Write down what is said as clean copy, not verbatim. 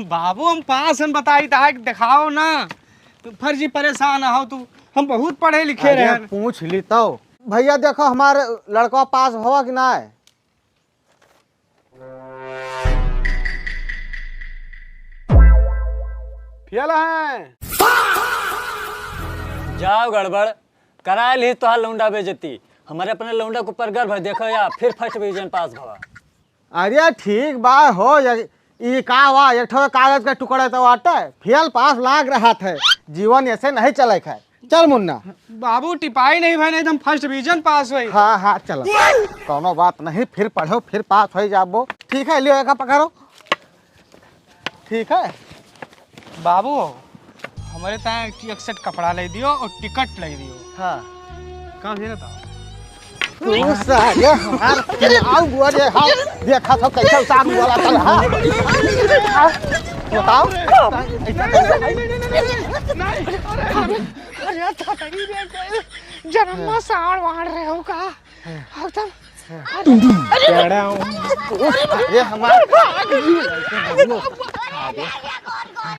बाबू हम पास हम बताई था कि दिखाओ ना, तो फर्जी परेशान हो तू, हम बहुत पढ़े लिखे रहे। पूछ ली तो भैया देखो हमारे लड़का पास हुआ कि ना है। फेल है। जाओ गड़बड़ करा ली तो लौंडा बेजती। हमारे अपने लौंडा के ऊपर गर्व है, देखो या फिर फर्स्ट डिवीजन पास भवा। अरे ठीक बा हो ये का हुआ, एक ठो कागज का टुकड़ा तो आटा फेल पास लाग रहा था। जीवन ऐसे नहीं चले है। चल मुन्ना। बाबू टिपाई नहीं भाई, एकदम फर्स्ट डिवीजन पास हुई। हाँ हाँ चलो कोनो बात नहीं, फिर पढ़ो फिर पास हो जाबो। ठीक है लियो एक पकड़ो। ठीक है बाबू हमारे ताए एक सेट कपड़ा ले दियो और टिकट ले दियो। हाँ कहाँ भेजा था? तू साले हमार आओ बुआ रे। हाँ देखा तो कैसे साग वाला चल। हाँ बताओ जन्म साड़ वाड़ रहे हो का एकदम। ये हमारे